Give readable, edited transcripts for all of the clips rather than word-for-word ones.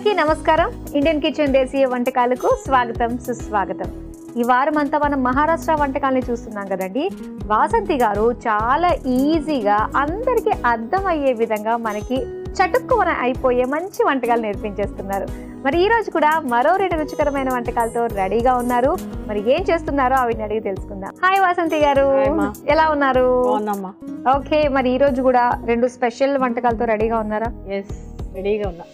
అందరికీ నమస్కారం. Indian kitchen దేశీయ వంటకాలకు స్వాగతం, సుస్వాగతం. ఈ వారం అంతా మనం మహారాష్ట్ర వంటకాలని చూస్తున్నాం కదండి. వాసంతి గారు చాలా ఈజీగా అందరికీ అర్థమయ్యే విధంగా మనకి చటుక్కున అయిపోయే మంచి వంటకాలు నేర్పించేస్తున్నారు. మరి ఈ రోజు కూడా మరో 2 రుచికరమైన వంటకాలతో రెడీగా ఉన్నారు. మరి ఏం చేస్తున్నారో అవిని అడిగి తెలుసుకుందాం. హాయ్ వాసంతి గారు, ఎలా ఉన్నారు? ఓకే, మరి ఈ రోజు కూడా 2 స్పెషల్ వంటకాలతో రెడీగా ఉన్నారా? రెడీగా ఉన్నా.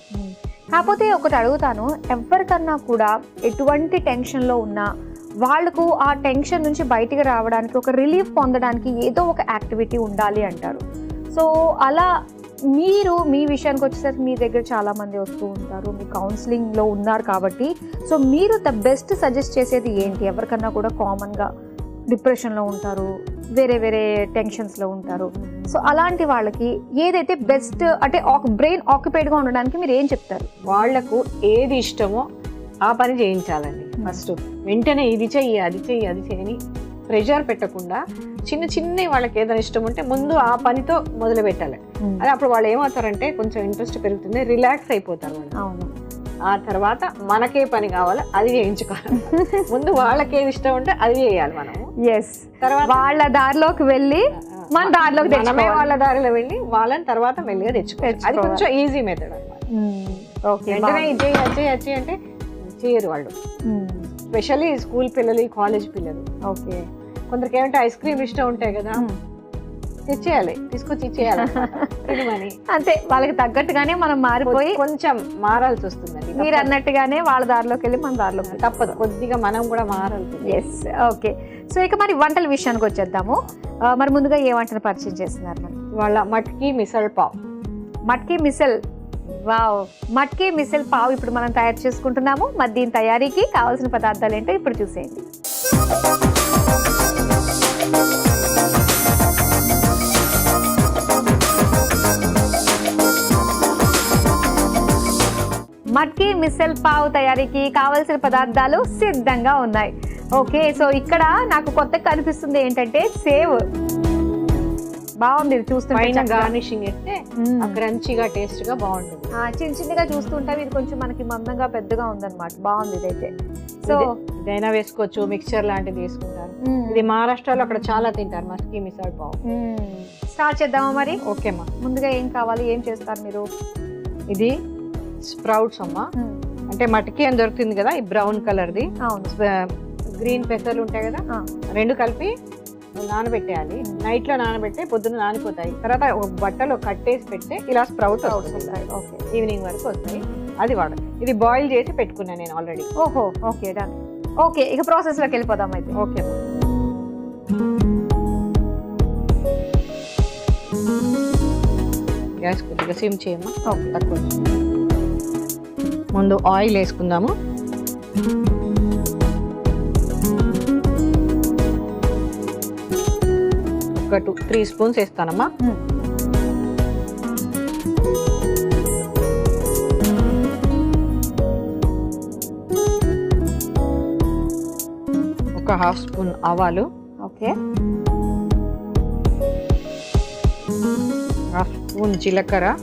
కాకపోతే ఒకటి అడుగుతాను, ఎవరికన్నా కూడా ఎటువంటి టెన్షన్లో ఉన్నా వాళ్ళకు ఆ టెన్షన్ నుంచి బయటికి రావడానికి, ఒక రిలీఫ్ పొందడానికి ఏదో ఒక యాక్టివిటీ ఉండాలి అంటారు. సో అలా మీరు మీ విషయానికి వచ్చేసరికి మీ దగ్గర చాలా మంది వస్తూ ఉంటారు, మీ కౌన్సిలింగ్లో ఉన్నారు కాబట్టి, సో మీరు ద బెస్ట్ సజెస్ట్ చేసేది ఏంటి? ఎవరికన్నా కూడా కామన్గా డిప్రెషన్లో ఉంటారు, వేరే వేరే టెన్షన్స్లో ఉంటారు. సో అలాంటి వాళ్ళకి ఏదైతే బెస్ట్, అంటే బ్రెయిన్ ఆక్యుపైడ్గా ఉండడానికి మీరు ఏం చెప్తారు? వాళ్లకు ఏది ఇష్టమో ఆ పని చేయించాలండి. ఫస్ట్ వెంటనే ఇది చెయ్యి, అది చెయ్యి, అది చేయని ప్రెషర్ పెట్టకుండా చిన్న చిన్న వాళ్ళకి ఏదైనా ఇష్టం ఉంటే ముందు ఆ పనితో మొదలు పెట్టాలి. అది అప్పుడు వాళ్ళు ఏమవుతారంటే కొంచెం ఇంట్రెస్ట్ పెరుగుతుంది, రిలాక్స్ అయిపోతారు వాళ్ళు. అవును. ఆ తర్వాత మనకే పని కావాలి అది చేయించుకోవాలి. ముందు వాళ్ళకేది ఇష్టం ఉంటే అది చేయాలి మనము. తర్వాత వాళ్ళ దారిలోకి వెళ్ళి మన దారిలోకి మనమే వాళ్ళ దారిలో వెళ్ళి వాళ్ళని తర్వాత మెల్లిగా తెచ్చుకోవాలి. అది కొంచెం ఈజీ మెథడ్ అన్నమాట. వెంటనే ఇది వచ్చి అంటే చేయరు వాళ్ళు. స్పెషల్లీ స్కూల్ పిల్లలు, కాలేజ్ పిల్లలు. ఓకే, కొందరికి ఏమంటే ఐస్ క్రీమ్ ఇష్టం ఉంటాయి కదా, తెచ్చేయాలి, తీసుకొచ్చి ఇచ్చేయాలి అంతే. వాళ్ళకి తగ్గట్టుగానే మనం మారిపోయి కొంచెం మారాల్సి వస్తుందండి. మీరు అన్నట్టుగానే వాళ్ళ దారిలోకి వెళ్ళి మన దారిలోకి తప్పదు, కొద్దిగా మనం కూడా మారాలి. Yes, okay. సో ఇక మరి వంటల విషయానికి వచ్చేద్దాము. మరి ముందుగా ఏ వంటను పరిచయం చేస్తున్నారు? మరి వాళ్ళ matki missile pav. Matki missile, wow! Matki missile pav ఇప్పుడు మనం తయారు చేసుకుంటున్నాము. మరి దీని తయారీకి కావాల్సిన పదార్థాలు ఏంటో ఇప్పుడు చూసేయండి. మట్కీ మిసల్ పావ్ తయారీకి కావాల్సిన పదార్థాలు సిద్ధంగా ఉన్నాయి. ఓకే, సో ఇక్కడ నాకు కొత్తగా కనిపిస్తుంది ఏంటంటే సేవ్. బాగుంది చూస్తుంటే, గార్నిషింగ్ ఇస్తే క్రంచీగా టేస్ట్ గా బాగుంటుంది. చిన్న చిన్నగా చూస్తుంటే ఇది కొంచెం మనకి మందంగా పెద్దగా ఉందన్నమాట. బాగుంది ఇదైతే. సో ఇదైనా వేసుకోవచ్చు, మిక్చర్ లాంటిది వేసుకుంటారు. ఇది మహారాష్ట్రలో అక్కడ చాలా తింటారు మట్కీ మిసల్ పావ్. స్టార్ట్ చేద్దామా మరి? ఓకేమ్మా. ముందుగా ఏం కావాలి, ఏం చేస్తారు మీరు? ఇది స్ప్రౌట్స్ అమ్మా, అంటే మట్కీ అని దొరుకుతుంది కదా, ఈ బ్రౌన్ కలర్ది. అవును. గ్రీన్ పెసర్లు ఉంటాయి కదా, 2 కలిపి నానబెట్టేయాలి. నైట్ లో నానబెట్టే పొద్దున్న నానిపోతాయి. తర్వాత ఒక బట్టలో కట్టేసి పెడితే ఇలా స్ప్రౌట్ వస్తాయి. ఓకే, ఈవినింగ్ వరకు వస్తాయి. అది వాడు. ఇది బాయిల్ చేసి పెట్టుకున్నాను నేను ఆల్రెడీ. ఓహో, ఓకే, డన్. ఓకే, ఇక ప్రాసెస్ లోకి వెళ్ళిపోదాం అయితే. ఓకే, గ్యాస్ కొద్దిగా సిమ్ చేయమ్మా. ఓకే, తక్కువ. ముందు ఆయిల్ వేసుకుందాము. ఒక 2-3 స్పూన్స్ వేస్తానమ్మా. ఒక 1/2 స్పూన్ ఆవాలు. ఓకే, 1/2 స్పూన్ జీలకర్ర,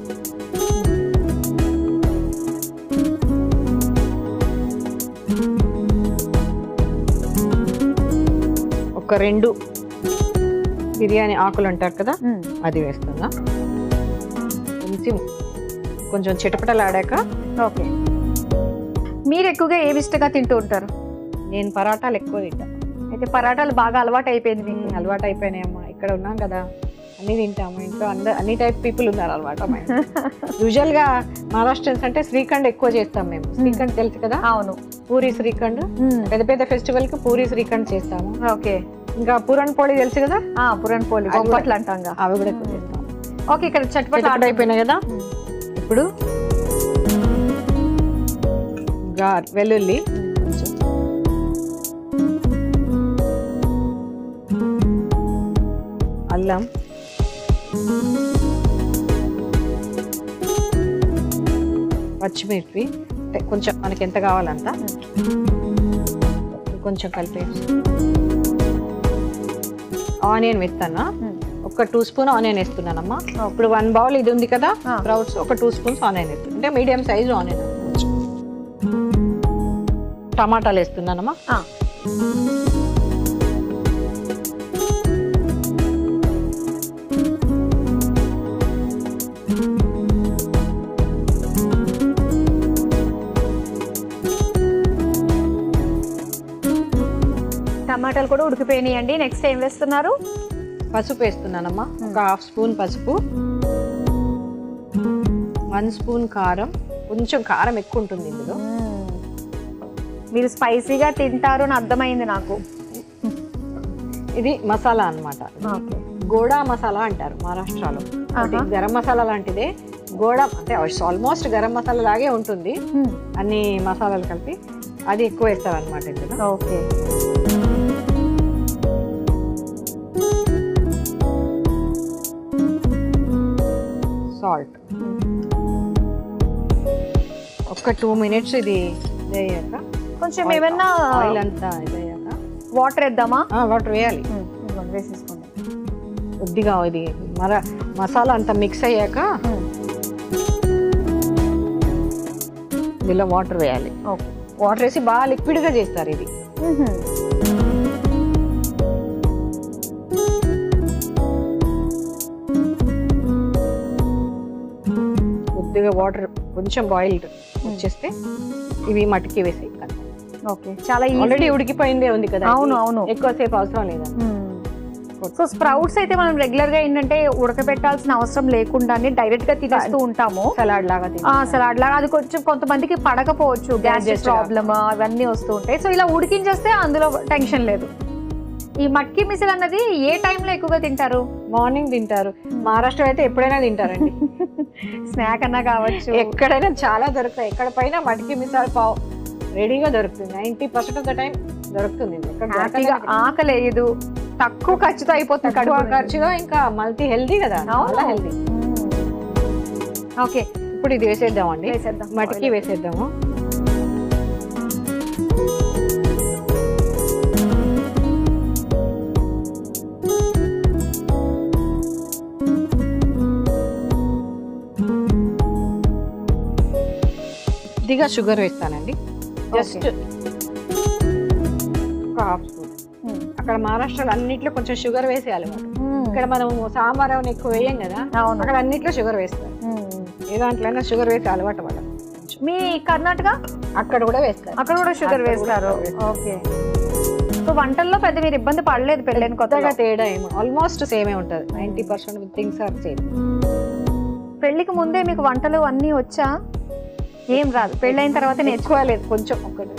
ఒక 2 బిర్యానీ ఆకులు అంటారు కదా, అది వేస్తున్నా. కొంచెం చిటపటలాడాక. ఓకే, మీరు ఎక్కువగా ఏవి ఇష్టంగా తింటూ ఉంటారు? నేను పరాటాలు ఎక్కువ తింటా. అయితే పరాటాలు బాగా అలవాటు అయిపోయింది మీకు? అలవాటు అయిపోయినాయమ్మా, ఇక్కడ ఉన్నాం కదా, అన్ని తింటాము. ఇంట్లో అన్ని టైప్ పీపుల్ ఉన్నారు అలవాటు. యూజువల్ గా మహారాష్ట్రన్స్ అంటే శ్రీఖండ్ ఎక్కువ చేస్తాం మేము. శ్రీఖండ్ తెలుసు కదా? అవును. పూరి శ్రీఖండ్, పెద్ద పెద్ద ఫెస్టివల్ కి పూరి శ్రీఖండ్ చేస్తాము. ఓకే, ఇంకా పురణ్ పోళి తెలుసు కదా? పురణ్ పోళి, బొబ్బట్లు అంటాం, అవి కూడా ఎక్కువ చేస్తాం. ఓకే, ఇక్కడ చట్పట్లు ఆర్డర్ అయిపోయినాయి కదా. ఇప్పుడు వెల్లుల్లి, అల్లం, పచ్చిమిర్చి కొంచెం మనకి ఎంత కావాలంత కొంచెం కలిపేసి, ఆనియన్ వేస్తానా, ఒక 2 స్పూన్ ఆనియన్ వేస్తున్నానమ్మా. ఇప్పుడు 1 బౌల్ ఇది ఉంది కదా స్ప్రౌట్స్, ఒక 2 స్పూన్స్ ఆనియన్ వేస్తుంది, అంటే మీడియం సైజ్ ఆనియన్. టమాటాలు వేస్తున్నానమ్మా. టమాటాలు కూడా ఉడికిపోయినాయండి. నెక్స్ట్ ఏం వేస్తున్నారు? పసుపు వేస్తున్నానమ్మా. ఒక 1/2 స్పూన్ పసుపు, 1 స్పూన్ కారం. కొంచెం కారం ఎక్కువ ఉంటుంది ఇందులో. మీరు స్పైసీగా తింటారు అని అర్థమైంది నాకు. ఇది మసాలా అన్నమాట. గోడా మసాలా అంటారు మహారాష్ట్రలో. గరం మసాలా లాంటిదే. గోడా అంటే ఆల్మోస్ట్ గరం మసాలా లాగే ఉంటుంది, అన్ని మసాలాలు కలిపి. అది ఎక్కువ వేస్తారు అనమాట ఇందులో. ఓకే. సాల్ట్ ఒక 2 మినిట్స్ ఇది ఇదయ్యాక, కొంచెం ఏమన్నా ఆయిల్ అంతా ఇదయ్యాక వాటర్ వేద్దామా? వాటర్ వేయాలి. వేసేసుకోండి కొద్దిగా. ఇది మసాలా అంతా మిక్స్ అయ్యాక ఇందులో వాటర్ వేయాలి. వాటర్ వేసి బాగా లిక్విడ్గా చేస్తారు ఇది. కొద్దిగా వాటర్ కొంచెం బాయిల్డ్ వచ్చేస్తే ఇవి మట్టికి వేసి. ఓకే, చాలా ఆల్రెడీ ఉడికిపోయిందే ఉంది కదా. అవును అవును, ఎక్కువసేపు అవసరం లేదు. సో స్ప్రౌట్స్ అయితే మనం రెగ్యులర్ గా ఏంటంటే ఉడకబెట్టాల్సిన అవసరం లేకుండానే డైరెక్ట్ గా తినేస్తూ ఉంటాము, సలాడ్ లాగా. సలాడ్ లాగా. అది కొంచెం కొంతమందికి పడకపోవచ్చు, గ్యాస్ ప్రాబ్లమ్ అవన్నీ వస్తూ ఉంటాయి. సో ఇలా ఉడికించేస్తే అందులో టెన్షన్ లేదు. ఈ మట్కి మిసిల్ అన్నది ఏ టైంలో ఎక్కువగా తింటారు? మార్నింగ్ తింటారు. మహారాష్ట్ర అయితే ఎప్పుడైనా తింటారండి. స్నాక్ అన్నా కావచ్చు, ఎక్కడైనా చాలా దొరుకుతాయి. ఎక్కడ పైన మట్కి మిసాల్ పావ్ రెడీగా దొరుకుతుంది. 90% ఆఫ్ ద టైం దొరుకుతుంది. హ్యాపీగా ఆకలేదు, తక్కువ ఖర్చుతో అయిపోతుంది. తక్కువ ఖర్చుగా, ఇంకా మల్టీ హెల్దీ కదా. హెల్దీ. ఓకే, ఇప్పుడు ఇది వేసేద్దామండి. వేసేద్దాం, మట్కి వేసేద్దాము. కొద్దిగా షుగర్ వేస్తానండి, జస్ట్ ఒక 1/2 స్పూన్. అక్కడ మహారాష్ట్రలో అన్నిట్లో కొంచెం షుగర్ వేసే అలవాటు. ఇక్కడ మనం సాంబార్ అవన్నీ ఎక్కువ వేయం కదా, అక్కడ అన్నిట్లో షుగర్ వేస్తారు. ఏ దాంట్లో షుగర్ వేసే అలవాటు వాళ్ళ. మీ కర్ణాటక అక్కడ కూడా వేస్తారు, అక్కడ కూడా షుగర్ వేస్తారు. ఓకే, సో వంటల్లో పెద్ద మీరు ఇబ్బంది పడలేదు పెళ్ళైన కొత్తగా? తేడా ఏమో ఆల్మోస్ట్ సేమే ఉంటుంది. 90% థింగ్స్ ఆర్ సేమ్. పెళ్లికి ముందే మీకు వంటలు అన్నీ వచ్చా? ఏం రాదు, పెళ్ళైన తర్వాత నేర్చుకోలేదు. కొంచెం ఒకటి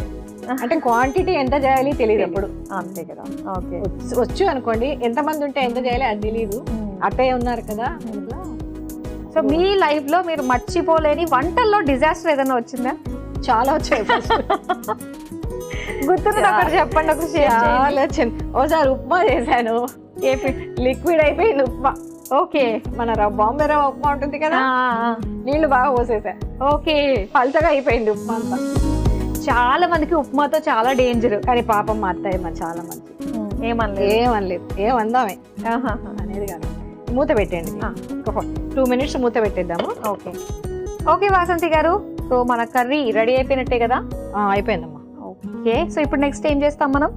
అంటే క్వాంటిటీ ఎంత చేయాలి తెలియదు ఎప్పుడు. అంతే కదా. ఓకే, వచ్చు అనుకోండి, ఎంతమంది ఉంటే ఎంత చేయాలి అది తెలియదు. అత్తయ్య ఉన్నారు కదా. సో మీ లైఫ్ లో మీరు మర్చిపోలేని వంటల్లో డిజాస్టర్ ఏదైనా వచ్చిందా? చాలా వచ్చాయి. గుర్తున్నది ఒకటి చెప్పండి. ఒక చాలా వచ్చింది. ఒకసారి ఉప్మా చేశాను, లిక్విడ్ అయిపోయింది ఉప్మా. ఓకే, మన బాంబే రవ్వ ఉప్మా ఉంటుంది కదా, నీళ్లు బాగా పోసేసా. ఓకే, పల్చగా అయిపోయింది ఉప్మా అంతా. చాలా మందికి ఉప్మాతో చాలా డేంజర్, కానీ పాపం మా అత్తయ్య మా చాలా మంచి. ఏమనలేదు ఏమందామే అనేది కాదు. మూత పెట్టండి, ఒక 2 మినిట్స్ మూత పెట్టేద్దాము. ఓకే ఓకే వాసంతి గారు, సో మన కర్రీ రెడీ అయిపోయినట్టే కదా? అయిపోయిందమ్మా. ఓకే, సో ఇప్పుడు నెక్స్ట్ ఏం చేస్తాం మనం?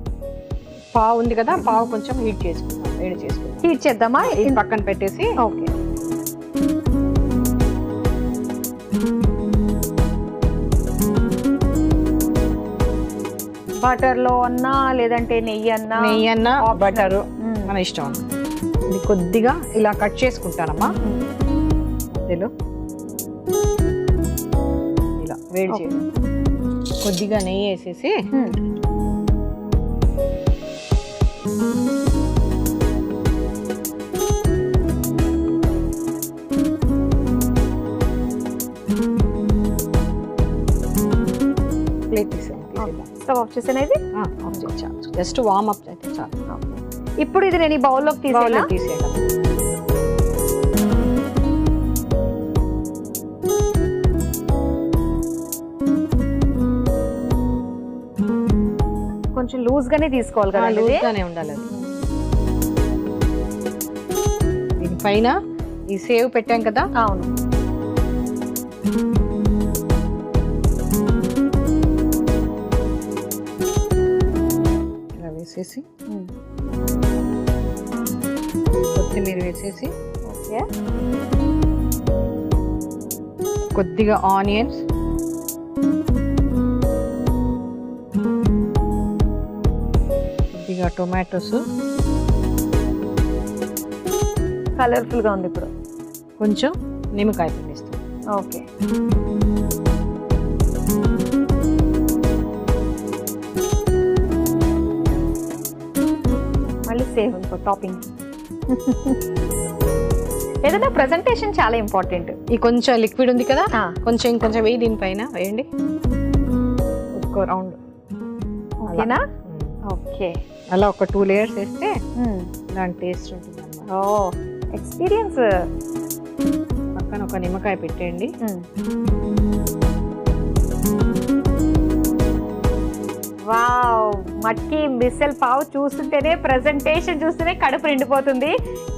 పావు ఉంది కదా, పావు కొంచెం హీట్ చేసుకుందాం, వేడి చేసుకుందాం. హీట్ చేద్దామా? ఇది పక్కన పెట్టేసి. ఓకే, బటర్ లో అన్నా లేదంటే నెయ్యి అన్నా బటర్ మన ఇష్టం. ఇది కొద్దిగా ఇలా కట్ చేసుకుంటానమ్మా. మధ్యలో ఇలా వేడి చేయాలి. కొద్దిగా నెయ్యి వేసేసి ప్లేట్ తీసేద్దాం. స్టవ్ ఆఫ్ చేసేది జస్ట్ వార్మ్ అప్ అయితే చాలు. ఇప్పుడు ఇది నేను ఈ బౌల్లోకి తీసేయడం. కొంచెం లూజ్ గానే తీసుకోవాలి కదా? లూజ్ గానే ఉండాలి అది. దీనిపైన ఈ సేవ్ పెట్టాం కదా. అవును, వేసేసి కొత్తిమీర వేసేసి ఓకే, కొద్దిగా ఆనియన్స్, కొద్దిగా టొమాటోస్, కలర్ఫుల్ గా ఉంది ఇప్పుడు. కొంచెం నిమ్మకాయ పిండిస్తాం. ఓకే, మళ్ళీ సేవ్ ఇంకో టాపింగ్. ఏదైనా ప్రెజెంటేషన్ చాలా ఇంపార్టెంట్. ఈ కొంచెం లిక్విడ్ ఉంది కదా, కొంచెం ఇంకొంచెం వేయి, దీనిపైన వేయండి ఒక్క రౌండ్. ఓకేనా? ఓకే, అలా ఒక 2 లేయర్స్ వేస్తే దాని టేస్ట్ ఉంటుంది అన్నమాట. ఓ ఎక్స్పీరియన్స్. పక్కన ఒక నిమ్మకాయ పెట్టేయండి. వావ్, మట్కి మిసల్ పావ్ చూస్తుంటేనే, ప్రెజెంటేషన్ చూస్తేనే కడుపు నిండిపోతుంది.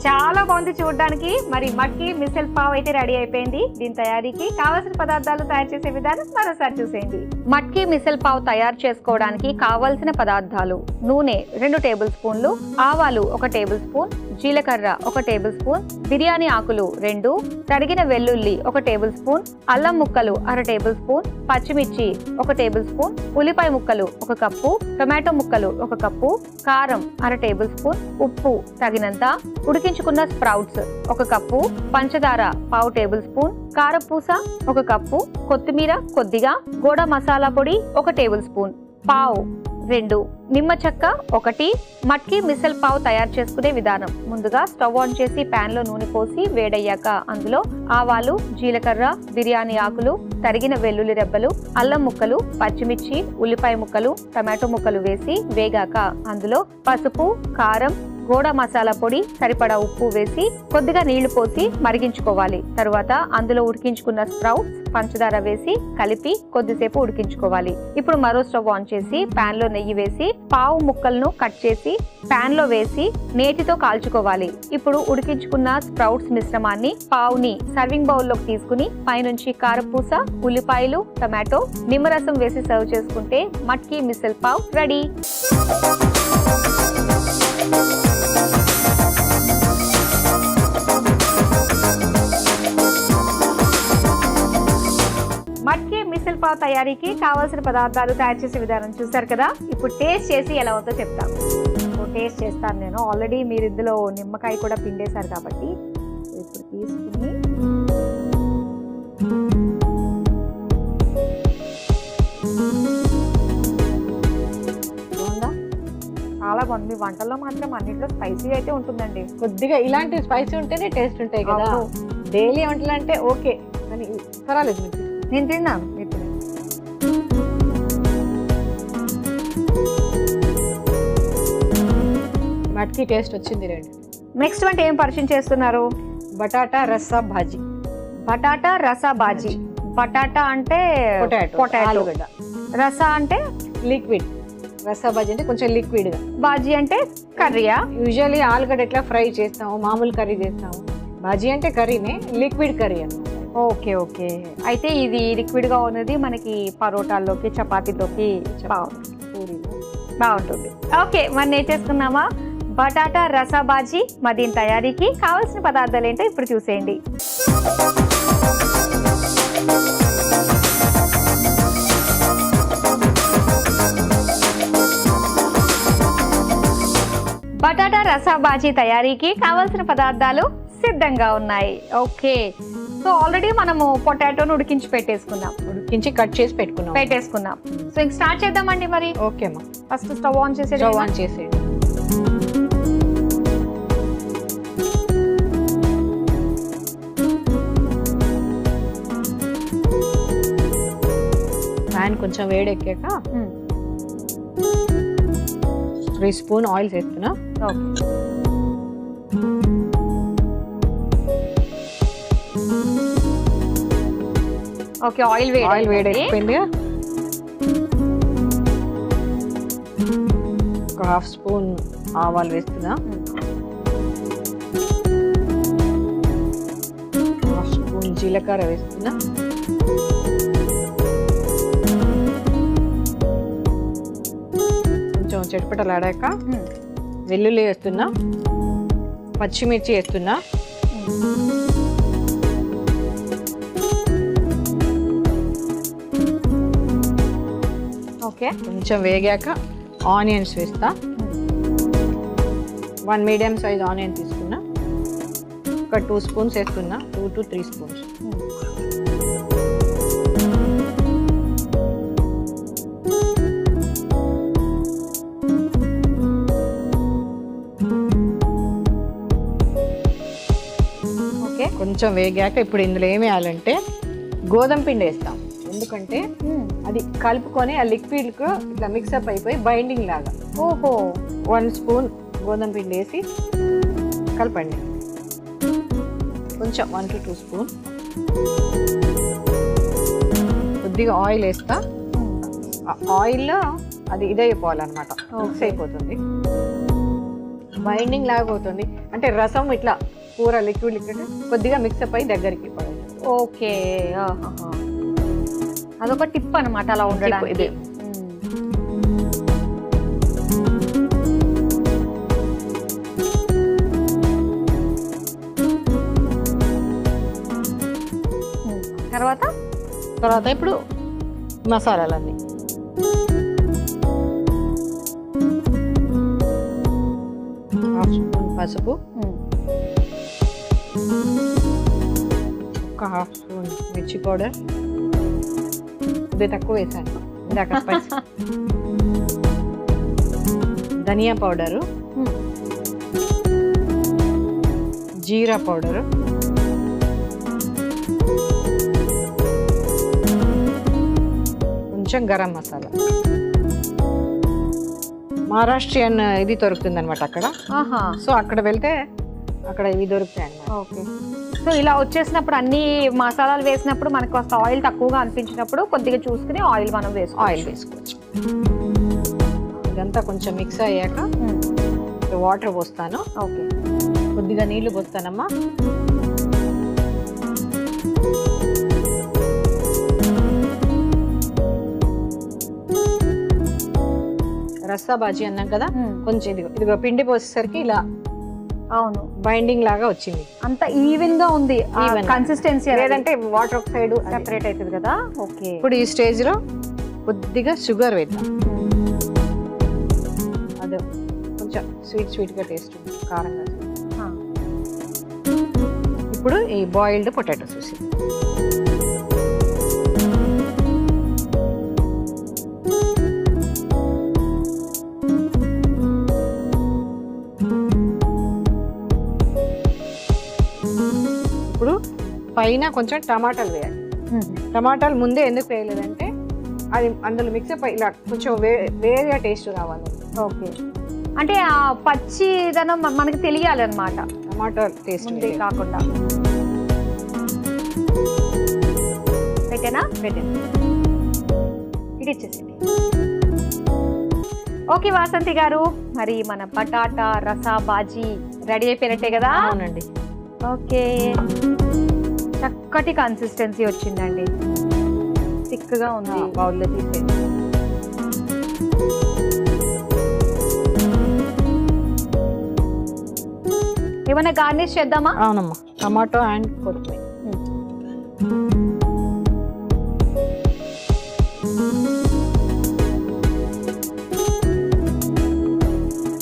చాలా బాగుంది చూడడానికి. మరి మట్కి మిసల్ పావ్ అయితే రెడీ అయిపోయింది. దీని తయారీకి కావాల్సిన పదార్థాలు తయారు చేసే విధానం మరోసారి చూసేయండి. మట్కి మిసల్ పావ్ తయారు చేసుకోవడానికి కావాల్సిన పదార్థాలు: నూనె 2 టేబుల్ స్పూన్లు, ఆవాలు 1 టేబుల్ స్పూన్, జీలకర్ర 1 టేబుల్ స్పూన్, బిర్యానీ ఆకులు 2, తరిగిన వెల్లుల్లి 1 టేబుల్ స్పూన్, అల్లం ముక్కలు 1/2 టేబుల్ స్పూన్, పచ్చిమిర్చి 1 టేబుల్ స్పూన్, ఉల్లిపాయ ముక్కలు 1 కప్పు, టొమాటో ముక్కలు 1 కప్పు, కారం 1/2 టేబుల్ స్పూన్, ఉప్పు తగినంత, ఉడికించుకున్న స్ప్రౌట్స్ 1 కప్పు, పంచదార 1/2 టేబుల్ స్పూన్, కారపూస 1 కప్పు, కొత్తిమీర కొద్దిగా, గోడ మసాలా పొడి 1 టేబుల్ స్పూన్, పావు 2, నిమ్మ చెక్క 1. మట్కి మిసల్ పావ్ తయారు చేసుకునే విధానం: ముందుగా స్టవ్ ఆన్ చేసి ప్యాన్ లో నూనె పోసి వేడయ్యాక అందులో ఆవాలు, జీలకర్ర, బిర్యానీ ఆకులు, తరిగిన వెల్లుల్లి రెబ్బలు, అల్లం ముక్కలు, పచ్చిమిర్చి, ఉల్లిపాయ ముక్కలు, టమాటో ముక్కలు వేసి వేగాక అందులో పసుపు, కారం, గోడ మసాలా పొడి, సరిపడా ఉప్పు వేసి కొద్దిగా నీళ్లు పోసి మరిగించుకోవాలి. తరువాత అందులో ఉడికించుకున్న స్ప్రౌట్స్, పంచదార వేసి కలిపి కొద్దిసేపు ఉడికించుకోవాలి. ఇప్పుడు మరో స్టవ్ ఆన్ చేసి ప్యాన్ లో నెయ్యి వేసి పావు ముక్కలను కట్ చేసి ప్యాన్ లో వేసి నేతితో కాల్చుకోవాలి. ఇప్పుడు ఉడికించుకున్న స్ప్రౌట్స్ మిశ్రమాన్ని పావుని సర్వింగ్ బౌల్ లోకి తీసుకుని పైనుంచి కారపూస, ఉల్లిపాయలు, టమాటో, నిమ్మరసం వేసి సర్వ్ చేసుకుంటే మట్కి మిసల్ పావ్ రెడీ. మట్కి మిసల్ పావ్ తయారీకి కావాల్సిన పదార్థాలు తయారు చేసే విధానం చూసారు కదా. ఇప్పుడు టేస్ట్ చేసి ఎలా ఉందో చెప్తాను. టేస్ట్ చేస్తాను నేను. ఆల్రెడీ మీరు ఇందులో నిమ్మకాయ కూడా పిండేశారు కాబట్టి ఇప్పుడు తీసుకుని బాగుందా? చాలా బాగుంది. వంటల్లో మాత్రం అన్నింటిలో స్పైసీ అయితే ఉంటుందండి. కొద్దిగా ఇలాంటి స్పైసీ ఉంటేనే టేస్ట్ ఉంటాయి కదా. డైలీ వంటలు అంటే ఓకే, కానీ పర్వాలేదు. నేను తిన్నాను. మట్కి టేస్ట్ వచ్చింది. రండి, నెక్స్ట్ వంట ఏం పరిచయం చేస్తున్నారు? Batata రసా bhaji. Batata రసా bhaji. Batata అంటే పొటాటో, ఆలుగడ్డ. రసా అంటే లిక్విడ్. రసా భాజీ అంటే కొంచెం లిక్విడ్ గా. బాజీ అంటే కర్రీయా? యూజువల్లీ ఆలుగడ్డ ఎట్లా ఫ్రై చేస్తాము, మామూలు కర్రీ చేస్తాము. బాజీ అంటే కర్రీనే, లిక్విడ్ కర్రీ అన్నమాట. Okay okay. అయితే ఇది లిక్విడ్ గా ఉన్నది మనకి పరోటాల్లోకి, చపాతీలోకి బాగుంటుంది. ఓకే, మరి నేను చేసుకున్నామా బటాటా రసా బాజీ. మరి దీని తయారీకి కావాల్సిన పదార్థాలు ఏంటో ఇప్పుడు చూసేయండి. బటాటా రసా బాజీ తయారీకి కావాల్సిన పదార్థాలు సిద్ధంగా ఉన్నాయి. ఓకే, సో ఆల్రెడీ మనము పొటాటోను ఉడికించి ఉడికించి కట్ చేసి పెట్టేసుకున్నాం. సో ఇంక స్టార్ట్ చేద్దామండి మరి. ఓకే అమ్మా, ఫస్ట్ స్టవ్ ఆన్ చేసేయండి. స్టవ్ ఆన్ చేసేయండి. ప్యాన్ కొంచెం వేడెక్కాక 3 స్పూన్ ఆయిల్ వేస్తున్నా. ఓకే, ఆయిల్ వేడెక్కిపోయింది. ఒక 1/2 స్పూన్ ఆవాలు వేస్తున్నా. 1/2 స్పూన్ జీలకర్ర వేస్తున్నా. కొంచెం చిటపటలాడాక వెల్లుల్లి వేస్తున్నా, పచ్చిమిర్చి వేస్తున్నా, ఓకే. కొంచెం వేగాక ఆనియన్స్ వేస్తా. 1 మీడియం సైజ్ ఆనియన్ తీసుకున్నా, ఒక 2 స్పూన్స్ వేస్తున్నా, 2 to 3 స్పూన్స్. ఓకే. కొంచెం వేగాక ఇప్పుడు ఇందులో ఏమి వేయాలంటే గోధుమ పిండి వేస్తాం. ఎందుకంటే అది కలుపుకొని ఆ లిక్విడ్కు ఇట్లా మిక్సప్ అయిపోయి బైండింగ్ లాగా. ఓహో. 1 స్పూన్ గోధుమ పిండి వేసి కలపండి. కొంచెం 1 to 2 స్పూన్. కొద్దిగా ఆయిల్ వేస్తా. ఆయిల్లో అది ఇదైపోవాలన్నమాట, మిక్స్ అయిపోతుంది, బైండింగ్ లాగా అవుతుంది. అంటే రసం ఇట్లా కూర లిక్విడ్ కొద్దిగా మిక్సప్ అయి దగ్గరికి పడాలి. ఓకే. అదొక టిప్ అనమాట అలా ఉండడానికి. ఇది తర్వాత ఇప్పుడు మసాలాలన్నీ హాఫ్ స్పూన్ పసుపు, ఒక హాఫ్ స్పూన్ మిర్చి పౌడర్, ఇది తక్కువ వేసాను ఇందాక స్పైస్, ధనియా పౌడరు, జీరా పౌడరు, కొంచెం గరం మసాలా. మహారాష్ట్రియన్ ఇది దొరుకుతుంది అనమాట అక్కడ. సో అక్కడ వెళ్తే అక్కడ ఇవి దొరుకుతాయి అన్నమాట. ఓకే. సో ఇలా వచ్చేసినప్పుడు అన్ని మసాలాలు వేసినప్పుడు మనకు కాస్త ఆయిల్ తక్కువగా అనిపించినప్పుడు కొద్దిగా చూసుకుని ఆయిల్ మనం ఆయిల్ వేసుకోవచ్చు. ఇదంతా కొంచెం మిక్స్ అయ్యాక వాటర్ పోస్తాను. ఓకే. కొద్దిగా నీళ్లు పోస్తానమ్మా. రస్సా బాజీ అన్నాం కదా, కొంచెం ఇదిగో పిండి పోసేసరికి ఇలా అవును బైండింగ్ లాగా వచ్చింది. అంత ఈవెన్ గా ఉంది కన్సిస్టెన్సీ, లేదంటే వాటర్ ఒక సైడ్ సెపరేట్ అవుతుంది కదా. ఓకే. ఇప్పుడు ఈ స్టేజ్ లో కొద్దిగా షుగర్ వేద్దాం. అదే కొంచెం స్వీట్ గా టేస్ట్ ఉంది, కారంగా. ఇప్పుడు ఈ బాయిల్డ్ పొటాటోస్ వేసి ఇప్పుడు పైన కొంచెం టమాటాలు వేయాలి. టమాటాలు ముందే ఎందుకు వేయలేదంటే అది అందులో మిక్సప్ ఇలా కొంచెం వేరేగా టేస్ట్ రావాలి. ఓకే. అంటే ఆ పచ్చిదనం మనకి తెలియాలి అనమాట, టమాటా టేస్ట్ కాకుండా. పెట్టేనా? పెట్టండి, ఇది ఇచ్చేసింది. ఓకే వాసంతి గారు, మరి మన బటాటా రసా బాజీ రెడీ అయిపోయినట్టే కదా? అవునండి. ఓకే. చక్కటి కన్సిస్టెన్సీ వచ్చిందండి, థిక్గా ఉంది. బౌల్లో తీసేయండి. ఏమైనా గార్నిష్ చేద్దామా? అవునమ్మా, టమాటో అండ్ కొత్తిమీర.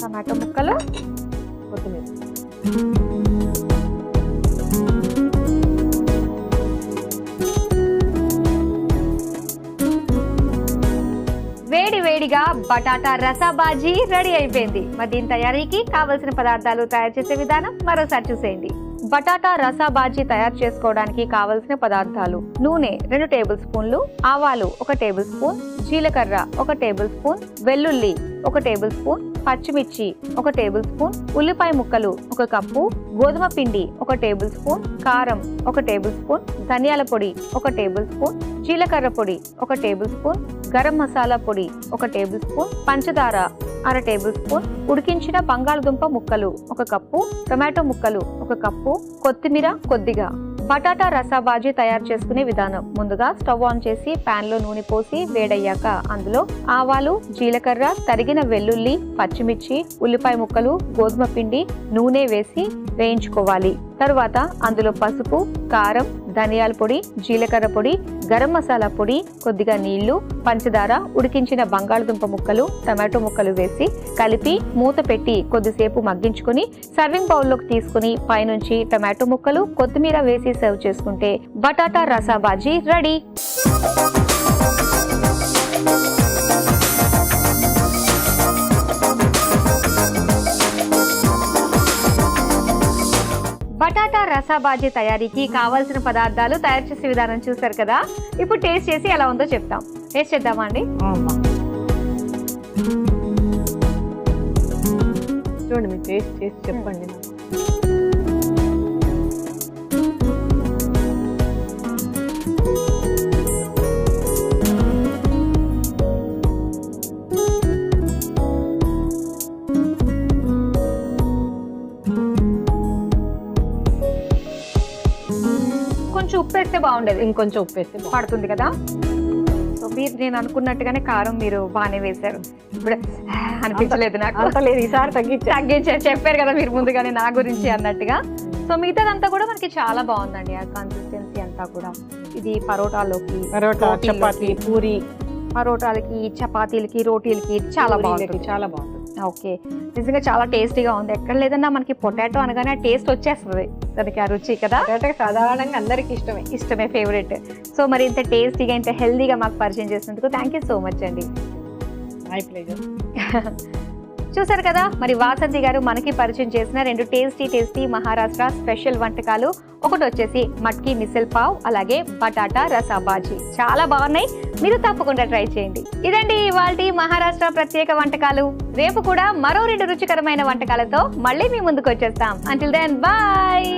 టమాటో ముక్కలు, కొత్తిమీర. వేడి వేడిగా బటాటా రసా బాజీ రెడీ అయిపోయింది. మరి దీని తయారీకి కావలసిన పదార్థాలు, తయారు చేసే విధానం మరోసారి చూసేయండి. బటాటా రసా బాజీ తయారు చేసుకోవడానికి కావలసిన పదార్థాలు: నూనె 2 టేబుల్ స్పూన్లు, ఆవాలు 1 టేబుల్ స్పూన్, జీలకర్ర 1 టేబుల్ స్పూన్, వెల్లుల్లి 1 టేబుల్ స్పూన్, పచ్చిమిర్చి 1 టేబుల్ స్పూన్, ఉల్లిపాయ ముక్కలు 1 కప్పు, గోధుమ పిండి 1 టేబుల్ స్పూన్, కారం 1 టేబుల్ స్పూన్, ధనియాల పొడి 1 టేబుల్ స్పూన్, జీలకర్ర పొడి 1 టేబుల్ స్పూన్, గరం మసాలా పొడి 1 టేబుల్ స్పూన్, పంచదార 1/2 టేబుల్ స్పూన్, ఉడికించిన బంగాళదుంప ముక్కలు 1 కప్పు, టొమాటో ముక్కలు 1 కప్పు, కొత్తిమీర కొద్దిగా, బటాటా రసా బాజీ తయారు చేసుకునే విధానం. ముందుగా స్టవ్ ఆన్ చేసి పాన్ లో నూనె పోసి వేడయ్యాక అందులో ఆవాలు, జీలకర్ర, తరిగిన వెల్లుల్లి, పచ్చిమిర్చి, ఉల్లిపాయ ముక్కలు, గోధుమ పిండి, నూనె వేసి వేయించుకోవాలి. తరువాత అందులో పసుపు, కారం, ధనియాల పొడి, జీలకర్ర పొడి, గరం మసాలా పొడి, కొద్దిగా నీళ్లు, పంచదార, ఉడికించిన బంగాళదుంప ముక్కలు, టమాటో ముక్కలు వేసి కలిపి మూత పెట్టి కొద్దిసేపు మగ్గించుకుని సర్వింగ్ బౌల్లోకి తీసుకుని పైనుంచి టమాటో ముక్కలు, కొత్తిమీర వేసి సర్వ్ చేసుకుంటే batata రసా bhaji ready. Batata రసా bhaji తయారీకి కావాల్సిన పదార్థాలు, తయారు చేసే విధానం చూసారు కదా. ఇప్పుడు టేస్ట్ చేసి ఎలా ఉందో చెప్తాం. టేస్ట్ చేద్దామా అండి? చూడండి, మీరు టేస్ట్ చేసి చెప్పండి నాకు. కొంచెం ఉప్పు వేస్తే బాగుండేది. ఇంకొంచెం ఉప్పు వేస్తే పడుతుంది కదా. సో మీరు నేను అనుకున్నట్టుగానే కారం మీరు బాగానే వేశారు. ఇప్పుడు అనిపించలేదు నాకు. అంత లేదు, ఈసారి తగ్గించారు. చెప్పారు కదా మీరు ముందుగానే నా గురించి అన్నట్టుగా. సో మిగతాదంతా కూడా మనకి చాలా బాగుందండి. ఆ కన్సిస్టెన్సీ అంతా కూడా. ఇది పరోటాలోకి, చపాతీ, పూరి, పరోటాలకి, చపాతీలకి, రోటీలకి చాలా బాగుంటుంది. చాలా బాగుంటుంది. ఓకే, నిజంగా చాలా టేస్టీగా ఉంది. ఎక్కడ లేదన్నా మనకి పొటాటో అనగానే ఆ టేస్ట్ వచ్చేస్తుంది, దానికి ఆ రుచి కదా. సాధారణంగా అందరికి ఇష్టమే, ఫేవరెట్. సో మరి ఇంత టేస్టీగా, ఇంత హెల్దీగా మాకు పరిచయం చేసినందుకు థ్యాంక్ యూ సో మచ్ అండి. My pleasure. చూసారు కదా, మరి వాసంతి గారు మనకి పరిచయం చేసిన 2 టేస్టీ మహారాష్ట్ర స్పెషల్ వంటకాలు. ఒకటి వచ్చేసి మట్కీ మిసల్ పావ్, అలాగే బటాటా రసా బాజీ. చాలా బాగున్నాయి, మీరు తప్పకుండా ట్రై చేయండి. ఇదండి ఇవాల్టి మహారాష్ట్ర ప్రత్యేక వంటకాలు. రేపు కూడా మరో 2 రుచికరమైన వంటకాలతో మళ్ళీ మీ ముందుకు వచ్చేస్తాం. Until then bye.